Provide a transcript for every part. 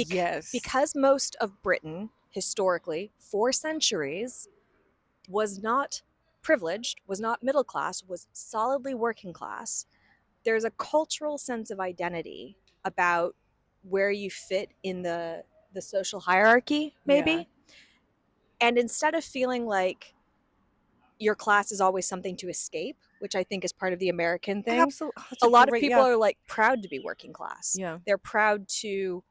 Yes. Because most of Britain, historically, for centuries, was not privileged, was not middle class, was solidly working class, there's a cultural sense of identity about where you fit in the social hierarchy, Yeah. maybe. And instead of feeling like your class is always something to escape, which I think is part of the American thing, Absolutely. That's a a lot of great, people yeah. are like proud to be working class. Yeah. They're proud to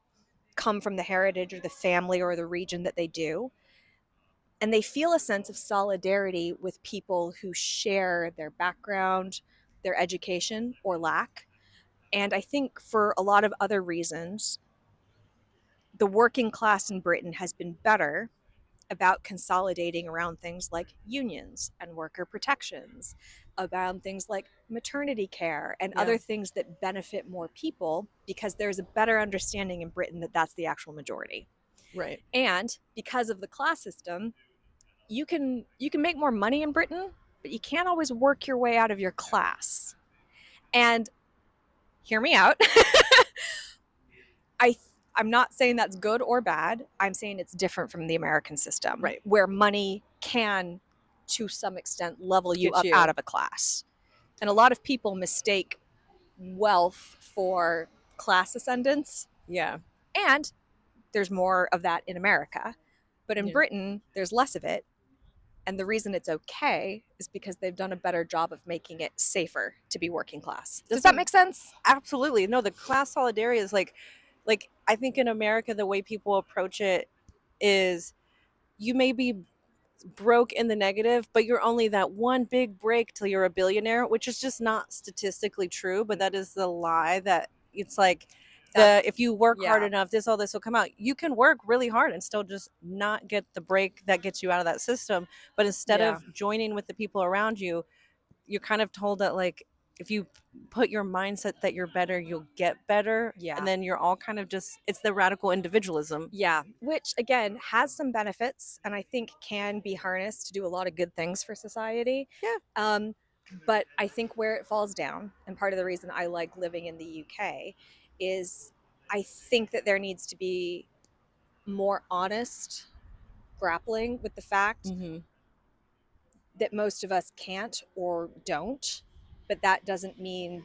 come from the heritage or the family or the region that they do. And they feel a sense of solidarity with people who share their background, their education or lack. And I think for a lot of other reasons, the working class in Britain has been better about consolidating around things like unions and worker protections, around things like maternity care and Yeah. other things that benefit more people because there's a better understanding in Britain that that's the actual majority. Right. And because of the class system, you can make more money in Britain, but you can't always work your way out of your class. And hear me out. I I'm not saying that's good or bad. I'm saying it's different from the American system Right. where money can to some extent level you Get up out you. of a class. And a lot of people mistake wealth for class ascendance, Yeah. and there's more of that in America. But in Yeah. Britain, there's less of it. And the reason it's okay is because they've done a better job of making it safer to be working class. Does This that is make sense? absolutely no. The class solidarity is like I think in America the way people approach it is you may be broke in the negative, but you're only that one big break till you're a billionaire, which is just not statistically true. But that is the lie that it's like That, if you work hard yeah. enough, all this will come out. You can work really hard and still just not get the break that gets you out of that system. But instead Yeah. of joining with the people around you, you're kind of told that like if you put your mindset that you're better, you'll get better. And Yeah. then you're all kind of just it's the radical individualism. Yeah, which again has some benefits and I think can be harnessed to do a lot of good things for society. Yeah. Um, but I think where it falls down, and part of the reason I like living in the UK, is I think that there needs to be more honest grappling with the fact Mm-hmm. that most of us can't or don't, but that doesn't mean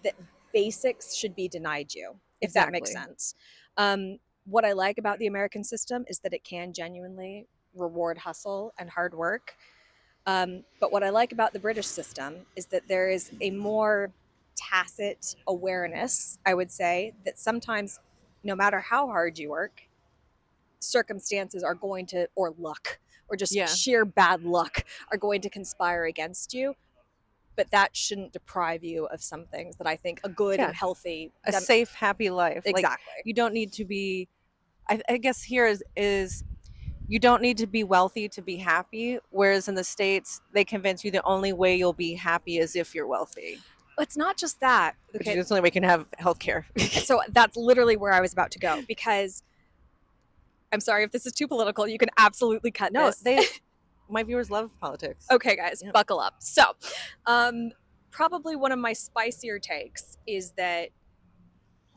that basics should be denied you, if that makes Exactly. sense. What I like about the American system is that it can genuinely reward hustle and hard work. But what I like about the British system is that there is a more tacit awareness, I would say, that sometimes, no matter how hard you work, circumstances are going to, or luck, or just Yeah. sheer bad luck, are going to conspire against you. But that shouldn't deprive you of some things that I think a good and Yeah. healthy A safe, happy life. Like exactly. you don't need to be I guess here is you don't need to be wealthy to be happy. Whereas in the States, they convince you the only way you'll be happy is if you're wealthy. It's not just that. Which is Okay, the only way you can have healthcare. so that's literally where I was about to go because I'm sorry if this is too political. You can absolutely cut No, this. they my viewers love politics. Okay, guys, Yeah. buckle up. So, um, probably one of my spicier takes is that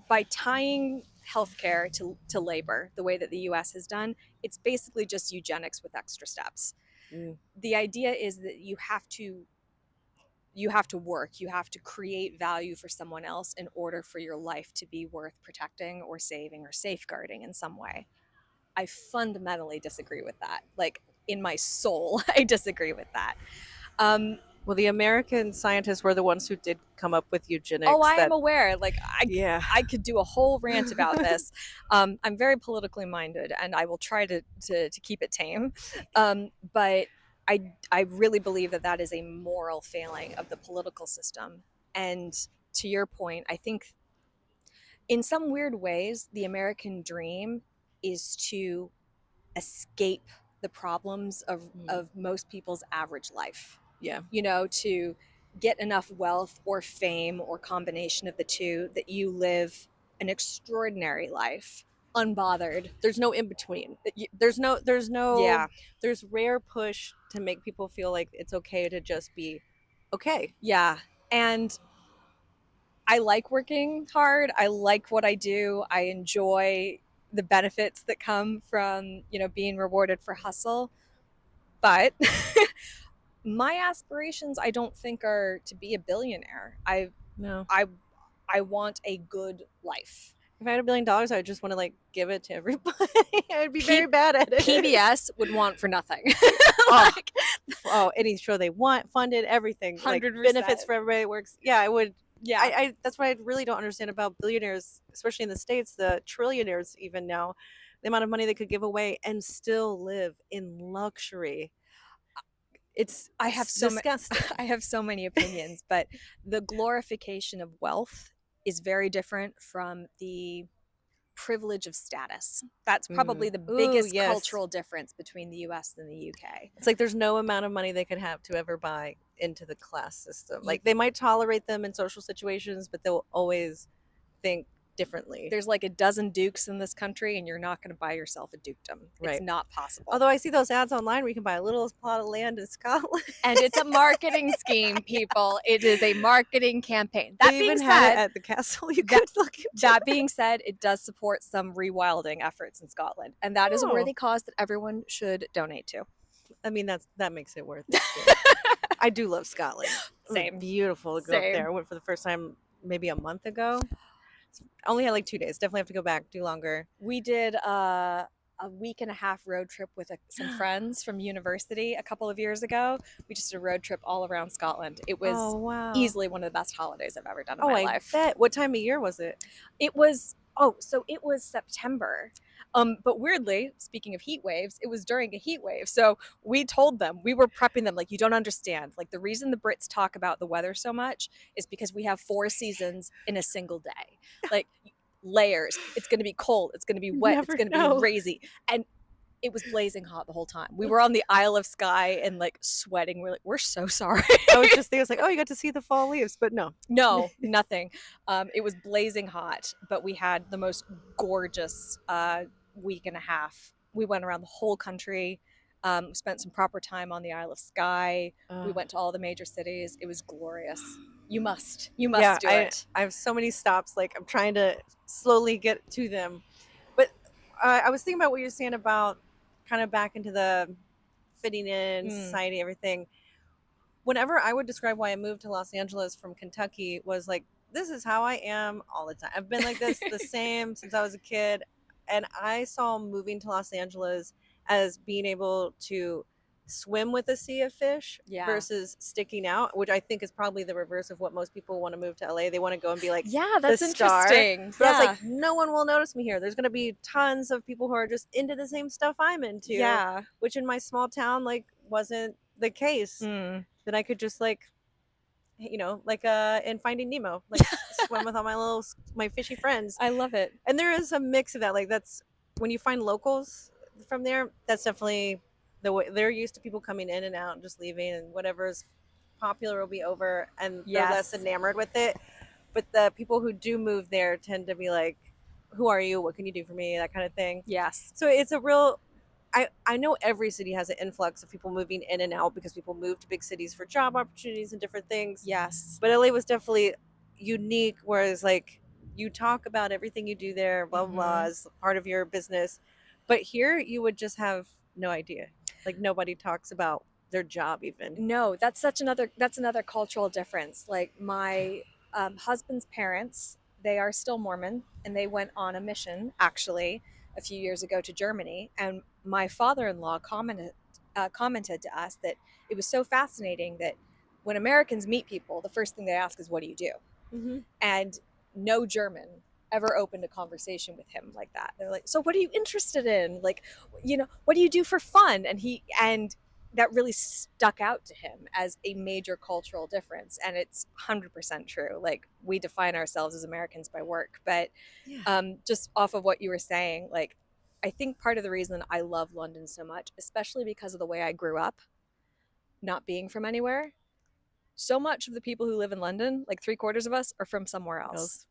by tying healthcare to labor the way that the US has done, it's basically just eugenics with extra steps. Mm, The idea is that you have to work, you have to create value for someone else in order for your life to be worth protecting or saving or safeguarding in some way. I fundamentally disagree with that. Like in my soul, I disagree with that. Um, well, the American scientists were the ones who did come up with oh, eugenics. I am That aware. Like yeah, I could do a whole rant about this. I'm very politically minded, and I will try to keep it tame. But I really believe that that is a moral failing of the political system. And to your point, I think in some weird ways, the American dream is to escape the problems mm, of most people's average life. yeah, To get enough wealth or fame or combination of the two that you live an extraordinary life, unbothered. there's no in between. There's no Yeah. there's rare push to make people feel like it's okay to just be okay. Yeah. And I like working hard. I like what I do. I enjoy the benefits that come from, being rewarded for hustle. But my aspirations, I don't think, are to be a billionaire. No. I I want a good life. If I had $1 billion, I would just want to like give it to everybody. I'd be very P- bad at it. PBS would want for nothing. Oh, Like any show they want, funded, everything, like benefits 100%. for everybody. It works. Yeah, I would. Yeah. That's what I really don't understand about billionaires, especially in the States, the trillionaires even now, the amount of money they could give away and still live in luxury. It's I have so many disgusting. I have so many opinions, but the glorification of wealth is very different from the privilege of status. That's probably the Ooh, biggest yes. cultural difference between the US and the UK. It's like there's no amount of money they could have to ever buy into the class system. Like they might tolerate them in social situations, but they'll always think differently. There's like a dozen dukes in this country, and you're not going to buy yourself a dukedom. It's Right. not possible. Although I see those ads online where you can buy a little plot of land in Scotland. And it's a marketing scheme, people. It is a marketing campaign. That They being even have it said, at the castle. You could look into that being said, it does support some rewilding efforts in Scotland, and that is a Oh, worthy cause that everyone should donate to. I mean that makes it worth it too. I do love Scotland. It was Same. beautiful to go up Same. there. I went for the first time maybe a month ago. I only had like 2 days. Definitely have to go back, do longer. We did a week and a half road trip with some friends from university a couple of years ago. We just did a road trip all around Scotland. It was Oh wow. easily one of the best holidays I've ever done in Oh, my I life. bet. What time of year was it? It was so it was September. But weirdly, speaking of heat waves, it was during a heat wave. So we told them, we were prepping them, like, you don't understand. Like, the reason the Brits talk about the weather so much is because we have 4 seasons in a single day. Like, layers. It's going to be cold. It's going to be You wet. It's never going to be know. crazy. And it was blazing hot the whole time. We were on the Isle of Skye and like sweating. We're like, we're so sorry. I was just thinking, I was like, oh, you got to see the fall leaves, but no. No, nothing. It was blazing hot, but we had the most gorgeous week and a half. We went around the whole country. Spent some proper time on the Isle of Skye. We went to all the major cities. It was glorious. You must Yeah, do it. I have so many stops. Like I'm trying to slowly get to them, but I was thinking about what you're saying about kind of back into the fitting in society, everything. Whenever I would describe why I moved to Los Angeles from Kentucky was like, this is how I am all the time. I've been like this the same since I was a kid. And I saw moving to Los Angeles as being able to swim with a sea of fish versus sticking out, which I think is probably the reverse of what most people want to move to LA. They want to go and be like That's the star. interesting. But I was like, no one will notice me here. There's going to be tons of people who are just into the same stuff I'm into, which in my small town like wasn't the case. Then I could just like like in Finding Nemo, like swim with all my fishy friends. I love it. And there is a mix of that. Like that's when you find locals from there, that's definitely the way they're used to people coming in and out and just leaving, and whatever's popular will be over, and they're less enamored with it. But the people who do move there tend to be like, who are you? What can you do for me? That kind of thing. Yes. So it's a real I know every city has an influx of people moving in and out because people move to big cities for job opportunities and different things. Yes. But LA was definitely unique, whereas like you talk about everything you do there, blah, blah, blah, as part of your business. But here you would just have no idea. Like nobody talks about their job even. No, that's another cultural difference. Like my husband's parents, they are still Mormon, and they went on a mission actually a few years ago to Germany. And my father-in-law commented to us that it was so fascinating that when Americans meet people, the first thing they ask is, "What do you do?" And no German ever opened a conversation with him like that. They're like, "So what are you interested in? Like, what do you do for fun?" And that really stuck out to him as a major cultural difference. And it's 100% true. Like, we define ourselves as Americans by work. But just off of what you were saying, like, I think part of the reason I love London so much, especially because of the way I grew up, not being from anywhere, so much of the people who live in London, like 3/4 of us, are from somewhere else.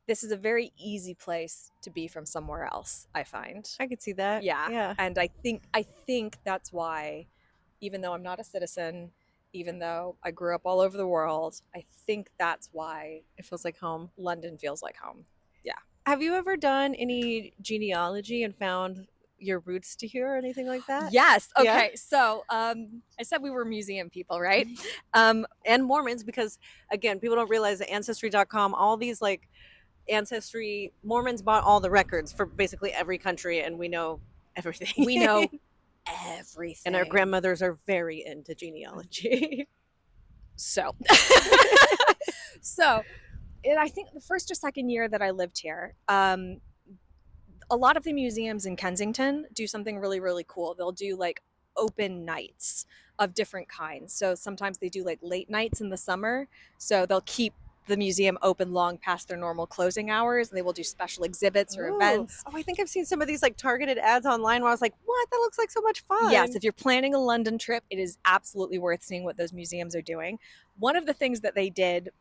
This is a very easy place to be from somewhere else, I find. I could see that. Yeah. And I think that's why, even though I'm not a citizen, even though I grew up all over the world. I think that's why It feels like home. London feels like home. Yeah. Have you ever done any genealogy and found your roots to here or anything like that? Yes. Yeah. Okay. So I said we were museum people, right? And Mormons, because again, people don't realize that ancestry.com, all these like ancestry, Mormons bought all the records for basically every country, and we know everything. We know And our everything. grandmothers are very into genealogy. So, so, and I think the first or second year that I lived here, a lot of the museums in Kensington do something really, really cool. They'll do like open nights of different kinds. So sometimes they do like late nights in the summer. So they'll keep the museum open long past their normal closing hours, and they will do special exhibits or Ooh. events. Oh, I think I've seen some of these like targeted ads online where I was like, what? That looks like so much Yes, fun. if you're planning a London trip, it is absolutely worth seeing what those museums are doing. One of the things that they did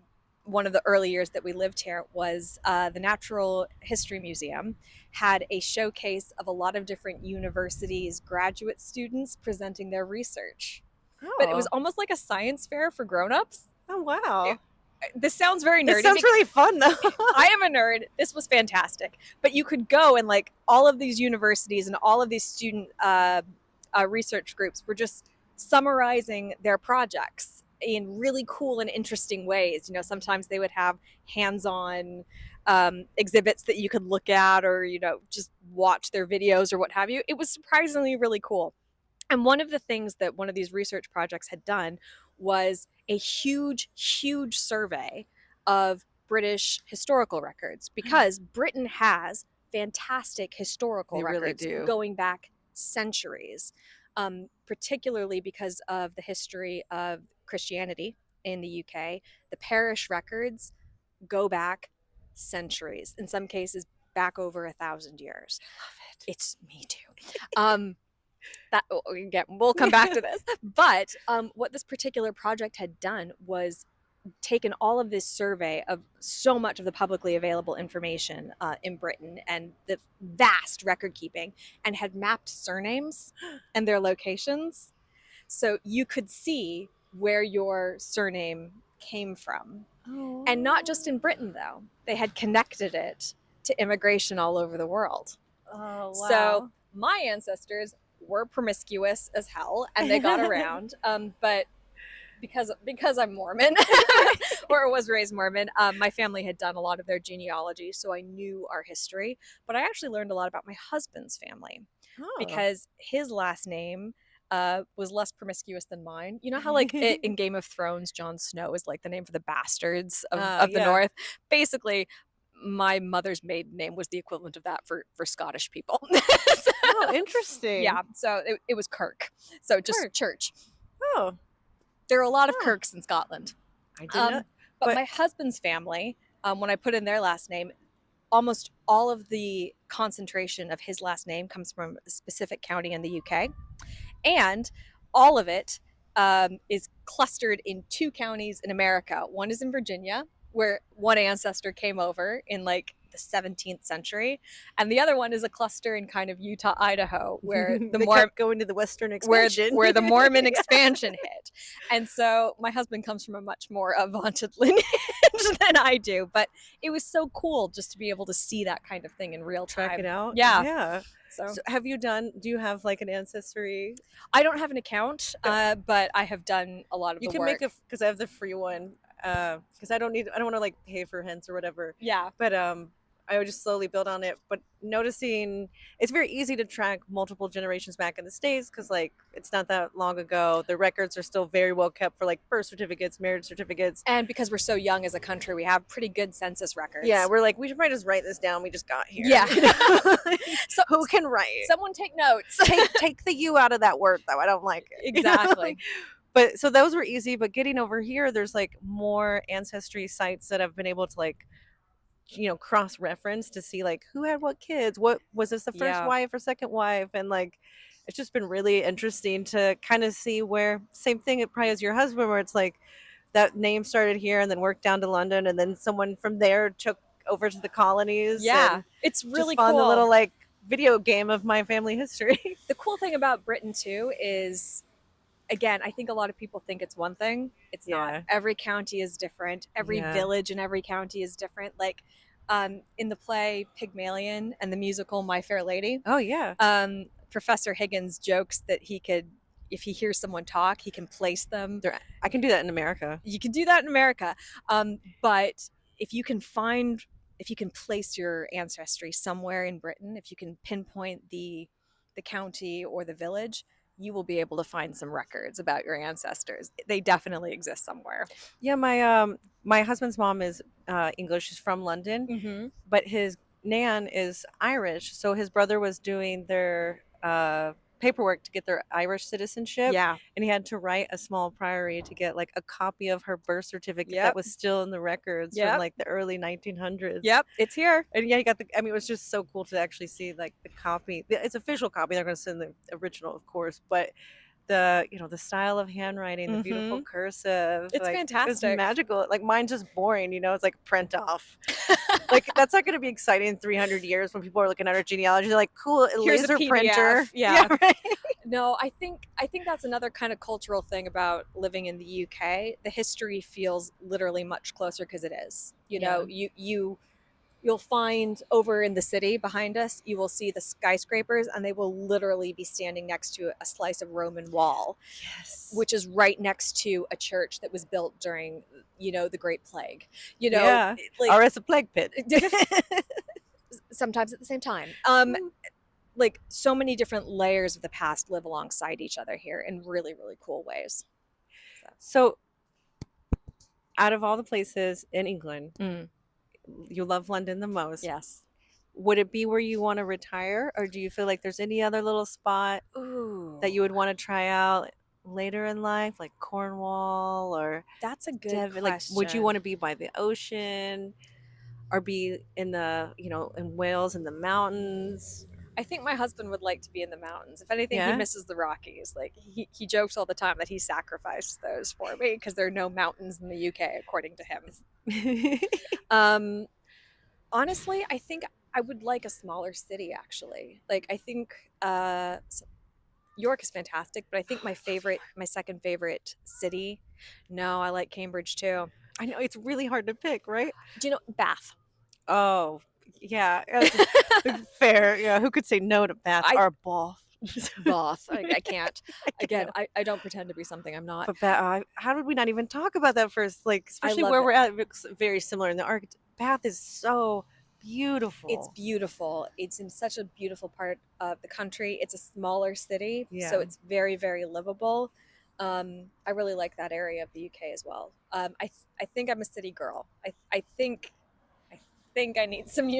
one of the early years that we lived here was the Natural History Museum had a showcase of a lot of different universities' graduate students presenting their research. But it was Oh. almost like a science fair for grown-ups. Oh, wow. This sounds very This nerdy. sounds really fun, though. I am a nerd. This was fantastic. But you could go and like all of these universities and all of these student research groups were just summarizing their projects in really cool and interesting ways. You know, sometimes they would have hands-on exhibits that you could look at, or you know, just watch their videos or what have you. It was surprisingly really cool. And one of the things that one of these research projects had done was a huge, huge survey of British historical records, because Britain has fantastic historical They really records do. going back centuries, particularly because of the history of Christianity in the UK. The parish records go back centuries, in some cases back over 1,000 years. Love it. It's me too. That again, we'll come back to this. But what this particular project had done was taken all of this survey of so much of the publicly available information in Britain and the vast record keeping, and had mapped surnames and their locations, so you could see where your surname came from. Oh. And not just in Britain, though. They had connected it to immigration all over the world. Oh, wow. So my ancestors were promiscuous as hell, and they got around. But because I'm Mormon, or was raised Mormon, my family had done a lot of their genealogy, so I knew our history. But I actually learned a lot about my husband's family, Oh. because his last name was less promiscuous than mine. You know how, like, in Game of Thrones, Jon Snow is like the name for the bastards of the Yeah. North? Basically, my mother's maiden name was the equivalent of that for Scottish people. Oh, interesting. Yeah, so it was Kirk. So just Kirk. church. Oh, There are a lot of Huh. Kirks in Scotland. I did not. But my husband's family, when I put in their last name, almost all of the concentration of his last name comes from a specific county in the UK. And all of it is clustered in two counties in America. One is in Virginia, where one ancestor came over in like the 17th century, and the other one is a cluster in kind of Utah, Idaho, where the They kept going to the Western expansion. where the Mormon expansion hit. And so my husband comes from a much more vaunted lineage than I do, but it was so cool just to be able to see that kind of thing in real time. Track it out. Yeah. Yeah. So have you done? Do you have like an ancestry? I don't have an account, but I have done a lot of You the can work. make a because I have the free one. Because I don't want to like pay for hints or whatever. Yeah. But I would just slowly build on it. But noticing it's very easy to track multiple generations back in the States, because like it's not that long ago. The records are still very well kept for like birth certificates, marriage certificates. And because we're so young as a country, we have pretty good census records. Yeah, we're like, we should probably just write this down. We just got here. Yeah. You know? So who can write? Someone take notes. take the U out of that word though. I don't like it. Exactly. But so those were easy. But getting over here, there's like more ancestry sites that have been able to like, cross reference to see like who had what kids, what was this the first wife or second wife, and like it's just been really interesting to kind of see where same thing it probably as your husband, where it's like that name started here and then worked down to London, and then someone from there took over to the colonies. Yeah, and it's really just fun, cool. the little like video game of my family history. The cool thing about Britain too is again, I think a lot of people think it's one thing. It's not. Yeah. Every county is different. Every Yeah. village in every county is different. Like in the play Pygmalion and the musical My Fair Lady, Oh yeah. Professor Higgins jokes that he could, if he hears someone talk, he can place them. I can do that in America. You can do that in America, but if you can find, if you can place your ancestry somewhere in Britain, if you can pinpoint the county or the village, you will be able to find some records about your ancestors. They definitely exist somewhere. Yeah, my husband's mom is English. She's from London, Mm-hmm. but his nan is Irish. So his brother was doing their paperwork to get their Irish citizenship, Yeah. and he had to write a small priory to get like a copy of her birth certificate that Yep. was still in the records from Yep. like the early 1900s. Yep. It's here. And yeah, he got the. I mean, it was just so cool to actually see like the copy. It's official copy. They're going to send the original, of course, but the style of handwriting, the beautiful Mm-hmm. cursive, It's like it was fantastic. magical. Like mine's just boring, it's like print off. Like that's not going to be exciting in 300 years when people are looking at our genealogy. They're like, cool, a Here's a laser PDF. printer. Yeah. Right. No, I think that's another kind of cultural thing about living in the UK. The history feels literally much closer because it is. You know, you'll find over in the city behind us, you will see the skyscrapers, and they will literally be standing next to a slice of Roman wall, Yes. which is right next to a church that was built during, the Great Plague. Yeah. Like Or as a plague pit. sometimes at the same time. Like so many different layers of the past live alongside each other here in really, really cool ways. So, out of all the places in England, Mm, you love London the most. yes. Would it be where you want to retire, or do you feel like there's any other little spot Ooh, that you would want to try out later in life, like Cornwall or that's a good Devon? Like, would you question. want to be by the ocean or be in Wales in the mountains? I think my husband would like to be in the mountains. If anything, he Yeah. misses the Rockies. Like he jokes all the time that he sacrificed those for me because there are no mountains in the UK, according to him. Um, Honestly, I think I would like a smaller city. Actually, like I think York is fantastic, but I think my second favorite city. No, I like Cambridge too. I know it's really hard to pick, right? Do you know Bath? Oh, yeah. Fair. Yeah. Who could say no to Bath I or Bath? Bath. I can't. I Again, know. I don't pretend to be something I'm not. But Bath, how did we not even talk about that first? Like, I especially love where it. we're at, it's very similar in the arc. Bath is so It's beautiful. beautiful. It's in such a beautiful part of the country. It's a smaller city, so Yeah. it's very, very livable. I really like that area of the UK as well. I think I'm a city girl. I think I need some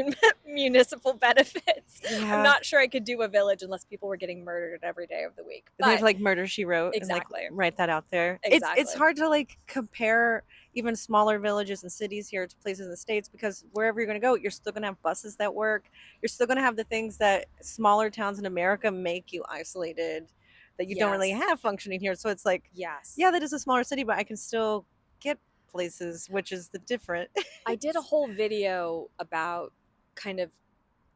municipal benefits. I'm Yeah. not sure I could do a village unless people were getting murdered every day of the week. And there's But like Murder She Wrote and like exactly, write that out there. It's exactly. hard to like compare even smaller villages and cities here to places in the States because wherever you're gonna go, you're still gonna have buses that work. You're still gonna have the things that smaller towns in America make you isolated that you don't really Yes, have functioning here. So it's like, yes. yeah, that is a smaller city, but I can still get places, which is the different. I did a whole video about kind of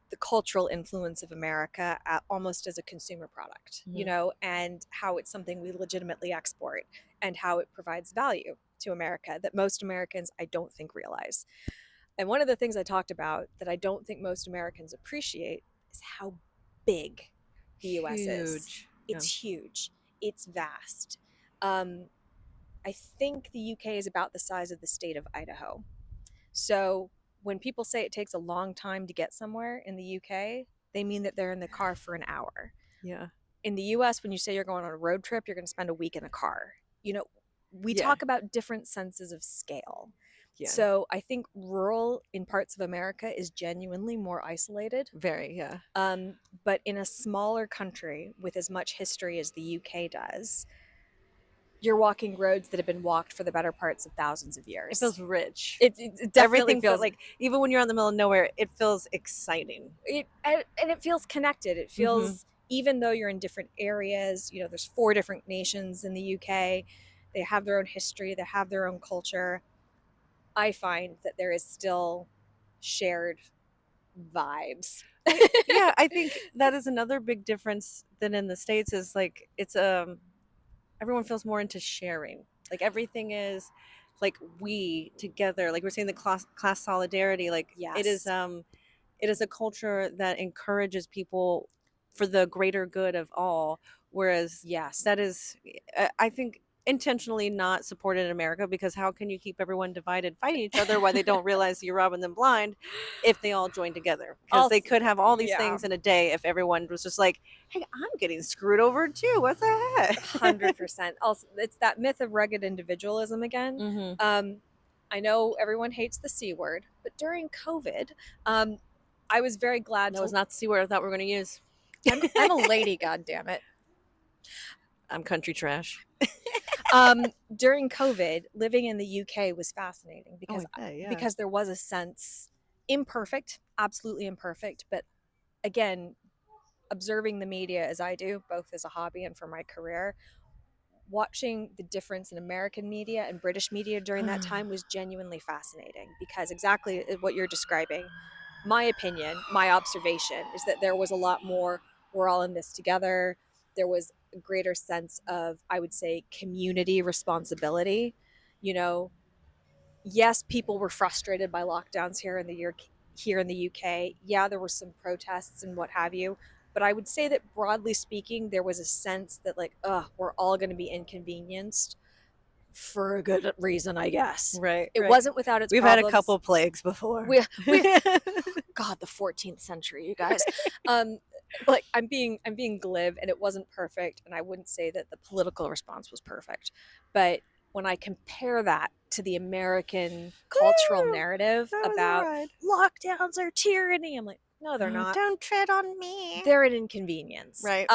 the cultural influence of America almost as a consumer product, Mhm. and how it's something we legitimately export and how it provides value to America that most Americans, I don't think, realize. And one of the things I talked about that I don't think most Americans appreciate is how big the US is. Huge. Yeah. It's huge, it's vast. Um, I think the UK is about the size of the state of Idaho. So when people say it takes a long time to get somewhere in the UK, they mean that they're in the car for an hour. Yeah. In the US, when you say you're going on a road trip, you're going to spend a week in a car. We Yeah. talk about different senses of scale. Yeah. So I think rural in parts of America is genuinely more isolated. Very, yeah. But in a smaller country with as much history as the UK does, you're walking roads that have been walked for the better parts of thousands of years. It feels rich. It definitely Everything feels like even when you're in the middle of nowhere, it feels exciting. and it feels connected. It feels, even though you're in different areas, there's 4 different nations in the UK. They have their own history, they have their own culture. I find that there is still shared vibes. Yeah, I think that is another big difference than in the States is like it's everyone feels more into sharing. Like everything is like we together. Like we're saying the class solidarity. Like Yes. it is a culture that encourages people for the greater good of all, whereas Yes. that is I think intentionally not supported in America, because how can you keep everyone divided fighting each other while they don't realize you're robbing them blind if they all join together, because they Also, could have all these yeah. things in a day if everyone was just like, hey, I'm getting screwed over too, what the heck. 100%. Also, it's that myth of rugged individualism again. Hmm. Um, I know everyone hates the C word, but during COVID, um, I was very glad No, it's to. not the C word I thought we were going to use. I'm a lady, god damn it. I'm country trash. During COVID, living in the UK was fascinating Oh, I bet, yeah. because there was a sense, imperfect, absolutely imperfect, but again, observing the media as I do, both as a hobby and for my career, watching the difference in American media and British media during that time was genuinely fascinating because exactly what you're describing. My opinion, my observation is that there was a lot more, we're all in this together. There was a greater sense of, I would say, community responsibility. You know, yes, people were frustrated by lockdowns here in the UK. Yeah, there were some protests and what have you. But I would say that broadly speaking, there was a sense that like, we're all going to be inconvenienced for a good reason, I guess. Right, It right. wasn't without its We've had a problems. couple plagues before. We God, the 14th century, you guys. Um, like I'm being glib, and it wasn't perfect, and I wouldn't say that the political response was perfect, but when I compare that to the American cultural narrative That was a about ride. lockdowns are tyranny, I'm like, no, they're not. Don't tread on me. They're an inconvenience. Right.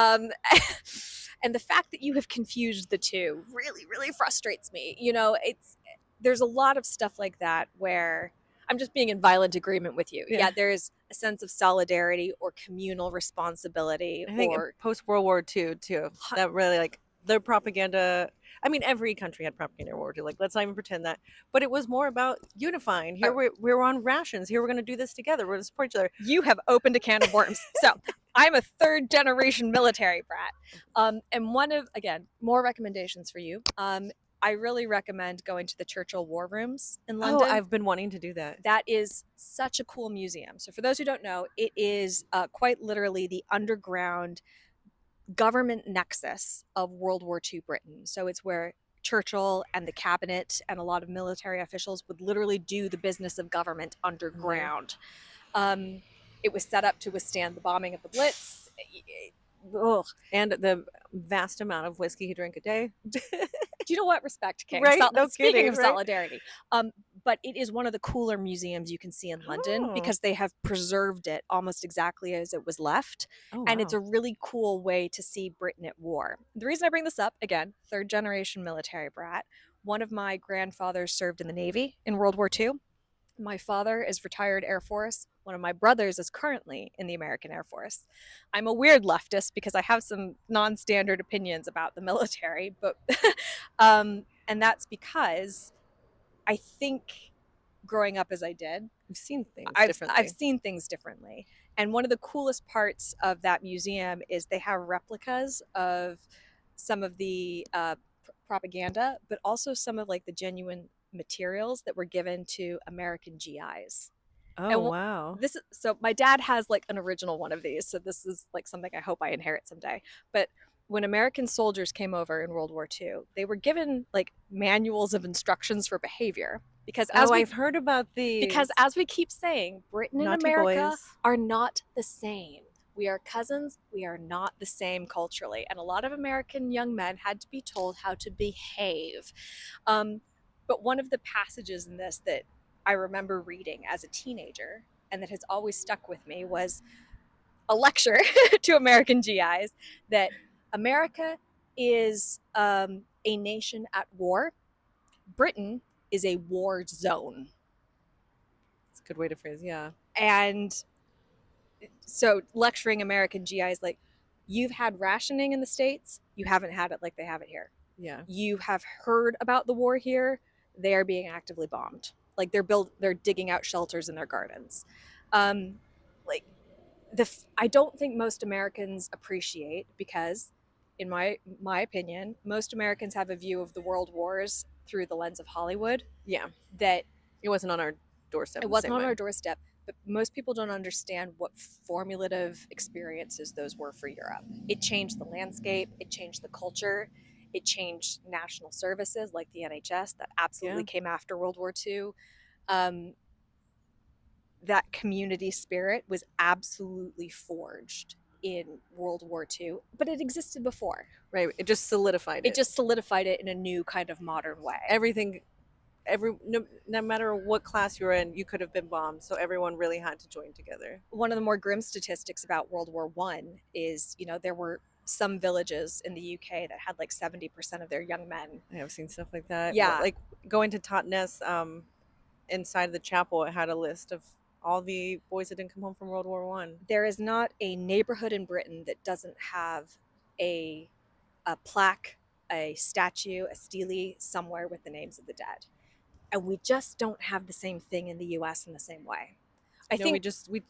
And the fact that you have confused the two really, really frustrates me. You know, there's a lot of stuff like that where I'm just being in violent agreement with you. Yeah. Yeah, there's a sense of solidarity or communal responsibility I think or post World War II too. That really like their propaganda. I mean, every country had propaganda in World War II. Like, let's not even pretend that. But it was more about unifying. Here we're on rations. Here we're going to do this together. We're going to support each other. you have opened a can of worms. So I'm a third generation military brat. And one of, again, more recommendations for you. I really recommend going to the Churchill War Rooms in Oh, London. I've been wanting to do that. That is such a cool museum. So, for those who don't know, it is quite literally the underground government nexus of World War II Britain. So, it's where Churchill and the cabinet and a lot of military officials would literally do the business of government There. underground. Um, it was set up to withstand the bombing of the Blitz. Ugh. And the vast amount of whiskey he drank a day. Do you know what? Respect, King. Right? No Speaking kidding, of right? solidarity, but it is one of the cooler museums you can see in London Oh. because they have preserved it almost exactly as it was left. Oh, And it's wow. a really cool way to see Britain at war. The reason I bring this up, again, third generation military brat, one of my grandfathers served in the Navy in World War II. My father is retired Air Force. One of my brothers is currently in the American Air Force. I'm a weird leftist because I have some non standard opinions about the military, but and that's because I think growing up as I did, We've seen things I've differently. seen things differently. And one of the coolest parts of that museum is they have replicas of some of the propaganda, but also some of like the genuine materials that were given to American GIs. Oh, And wow. this is so my dad has like an original one of these, so this is like something I hope I inherit someday. But when American soldiers came over in World War II, they were given like manuals of instructions for behavior Oh, I've heard about because these. as we keep saying, Britain and Naughty America boys. are not the same. We are cousins. We are not the same culturally. And a lot of American young men had to be told how to behave. Um, but one of the passages in this that I remember reading as a teenager and that has always stuck with me was a lecture to American GIs that America is a nation at war. Britain is a war zone. It's a good way to phrase, yeah. And so lecturing American GIs like, you've had rationing in the States, you haven't had it like they have it here. Yeah. You have heard about the war here, they are being actively bombed. Like they're digging out shelters in their gardens. Um, like I don't think most Americans appreciate because in my opinion, most Americans have a view of the world wars through the lens of Hollywood Yeah, that it wasn't on our doorstep it in the wasn't same on way. our doorstep, but most people don't understand what formative experiences those were for Europe. It changed the landscape, it changed the culture, it changed national services like the NHS that Yeah, absolutely came after World War II. Um, that community spirit was absolutely forged in World War II, but it existed before. right. It just solidified It it. just solidified it in a new kind of modern way. Everything, no matter what class you were in, you could have been bombed. So everyone really had to join together. One of the more grim statistics about World War One is, there were some villages in the UK that had like 70% of their young men. I have seen stuff like that. Yeah, Like going to Totnes, inside the chapel, it had a list of all the boys that didn't come home from World War I. there is not a neighborhood in Britain that doesn't have a a plaque, a statue, a stele somewhere with the names of the dead. And we just don't have the same thing in the US in the same way. I We think just we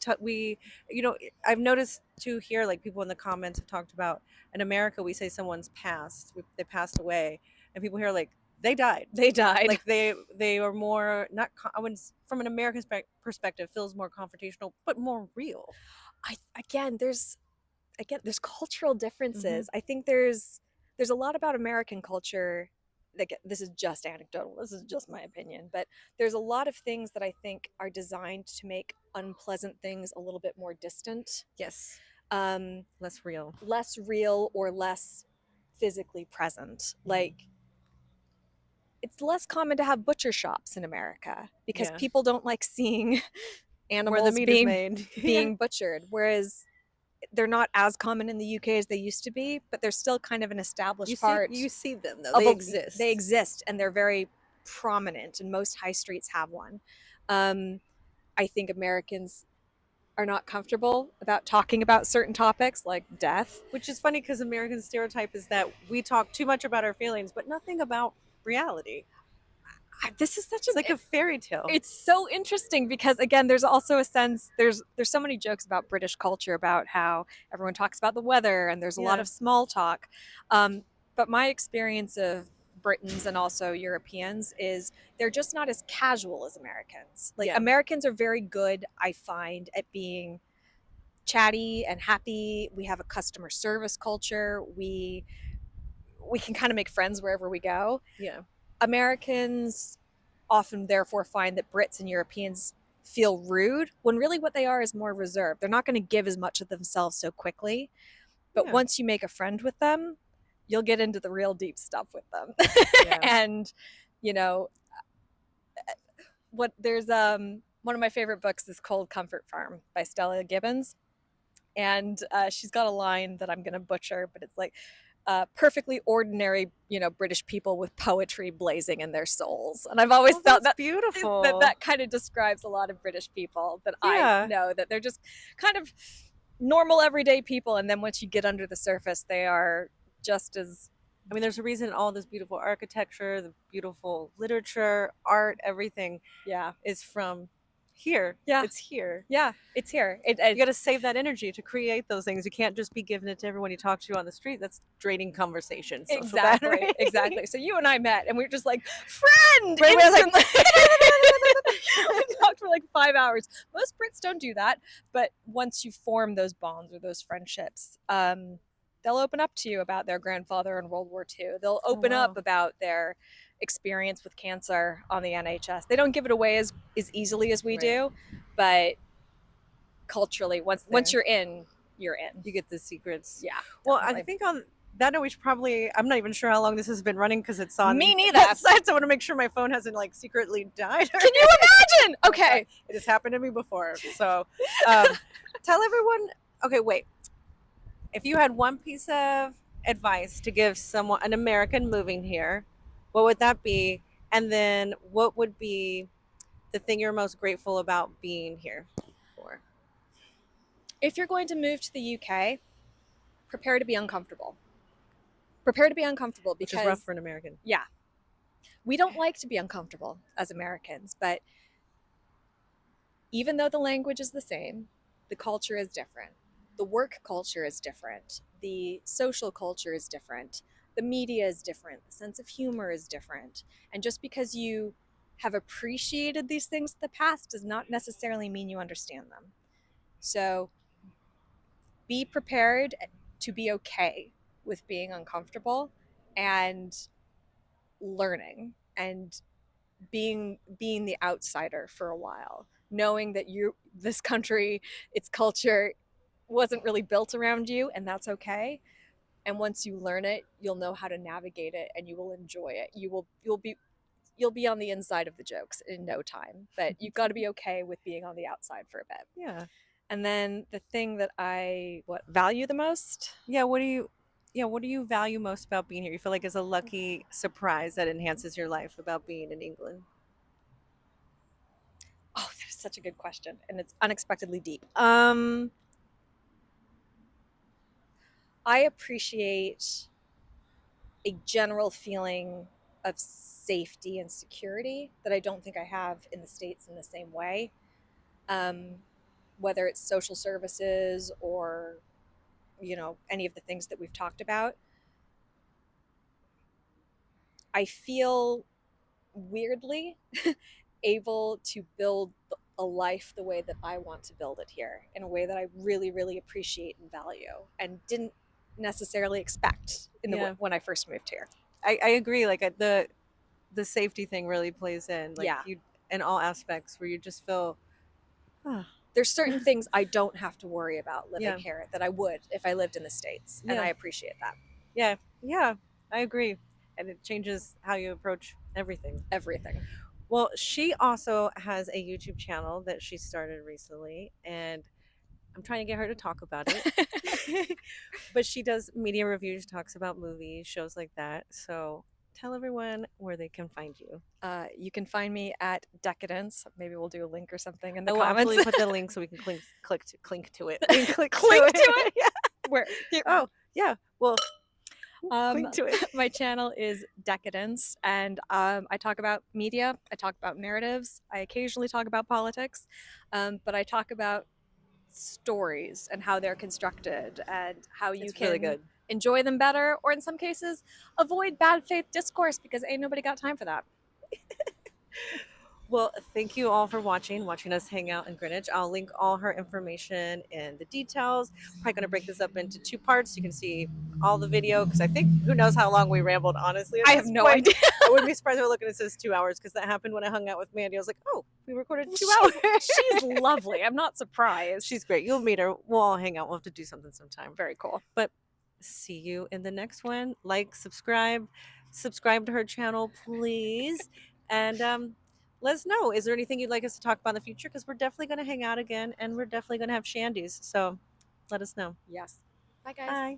I've noticed too here, like people in the comments have talked about, in America we say someone's passed, they passed away, and people here are like they died. they died. Like they are more not I wouldn't from an American perspective feels more confrontational but more real. There's cultural Hmm. differences. I think there's a lot about American culture that this is just anecdotal. This is just my opinion, but there's a lot of things that I think are designed to make unpleasant things a little bit more distant, Yes, um, less real. less real or less physically present. Hmm. Like it's less common to have butcher shops in America because Yeah, people don't like seeing where the animals meat is being made. Yeah, being butchered, whereas they're not as common in the UK as they used to be, but they're still kind of an established you part see them though, of they a they exist. exist and they're very prominent and most high streets have one. Um, I think Americans are not comfortable about talking about certain topics like death. Which is funny because American stereotype is that we talk too much about our feelings, but nothing about reality. This is such It's an like a fairy tale. it's so interesting because again there's also a sense there's so many jokes about British culture about how everyone talks about the weather and there's a lot Yeah, of small talk, but my experience of Britons and also Europeans is they're just not as casual as Americans. Like yeah, Americans are very good, I find, at being chatty and happy. We have a customer service culture. We can kind of make friends wherever we go. yeah, Americans often therefore find that Brits and Europeans feel rude when really what they are is more reserved. They're not going to give as much of themselves so quickly. But yeah, once you make a friend with them, you'll get into the real deep stuff with them. yeah. And, you know, there's one of my favorite books is Cold Comfort Farm by Stella Gibbons. And she's got a line that I'm going to butcher, but it's like, perfectly ordinary, British people with poetry blazing in their souls. And I've always Oh, felt that's that beautiful. kind of describes a lot of British people that I Yeah. know, that they're just kind of normal everyday people. And then once you get under the surface, they are just as, I mean, there's a reason all this beautiful architecture, the beautiful literature, art, everything yeah, is from here. yeah, It's here. yeah, it's here. You got to save that energy to create those things. You can't just be giving it to everyone you talk to on the street. That's draining conversation, social Exactly, battery. exactly. So you and I met and we were just like, friend, Right away, I was like, instantly. We talked for like 5 hours. Most Brits don't do that, but once you form those bonds or those friendships, they'll open up to you about their grandfather in World War II. They'll oh open up wow, about their experience with cancer on the NHS. They don't give it away as easily as we right? do, but culturally, It's once there. you're in, you're in. You get the secrets. Yeah, Well, I definitely. think on that note, we should probably. I'm not even sure how long this has been running because it's Me on neither. both sides. I want to make sure my phone hasn't like secretly died. Can you imagine? Oh my God, Okay. it has happened to me before. So, um, tell everyone. Okay, wait. If you had one piece of advice to give someone, an American moving here, what would that be? And then, what would be the thing you're most grateful about being here for? If you're going to move to the UK, prepare to be uncomfortable. Prepare to be uncomfortable Which is rough because, for an American. yeah, we don't like to be uncomfortable as Americans, but even though the language is the same, the culture is different. The work culture is different, the social culture is different, the media is different, the sense of humor is different. And just because you have appreciated these things in the past does not necessarily mean you understand them. So be prepared to be okay with being uncomfortable and learning and being the outsider for a while, knowing that you this country, its culture wasn't really built around you, and that's okay. And once you learn it, you'll know how to navigate it and you will enjoy it. You'll be on the inside of the jokes in no time, but you've got to be okay with being on the outside for a bit. Yeah. And then the thing that I what value the most. Yeah, what do you value most about being here? You feel like it's a lucky surprise that enhances your life about being in England? Oh, that is such a good question, and it's unexpectedly deep. I appreciate a general feeling of safety and security that I don't think I have in the States in the same way. Um, Whether it's social services or, any of the things that we've talked about, I feel weirdly able to build a life the way that I want to build it here in a way that I really, really appreciate and value and didn't necessarily expect Yeah. when I first moved here. I agree. Like the safety thing really plays in. Like Yeah. you in all aspects where you just feel There's certain things I don't have to worry about living yeah. here that I would if I lived in the States. And Yeah. I appreciate that. Yeah. Yeah. I agree. And it changes how you approach everything. Everything. Well, she also has a YouTube channel that she started recently, and I'm trying to get her to talk about it. But she does media reviews, talks about movies, shows like that. So tell everyone where they can find you. You can find me at Decadence. Maybe we'll do a link or something in the I will comments. absolutely put the link so we can clink to it. We can click to Clink to it. it. Yeah. Where? Here. Oh, yeah. Well, clink to it. My channel is Decadence, and I talk about media. I talk about narratives. I occasionally talk about politics, but I talk about stories and how they're constructed and how you It's really can good. enjoy them better, or in some cases, avoid bad faith discourse because ain't nobody got time for that. Well, thank you all for watching us hang out in Greenwich. I'll link all her information and the details. Probably going to break this up into two parts. You can see all the video because I think who knows how long we rambled, honestly. At I have this no point. idea. I wouldn't be surprised if I look and it says 2 hours because that happened when I hung out with Mandy. I was like, oh, we recorded 2 hours. She's lovely. I'm not surprised. She's great. You'll meet her. We'll all hang out. We'll have to do something sometime. Very cool. But see you in the next one. Like, subscribe to her channel, please. And let us know. Is there anything you'd like us to talk about in the future? Because we're definitely going to hang out again and we're definitely going to have shandies. So let us know. Yes. Bye, guys. Bye.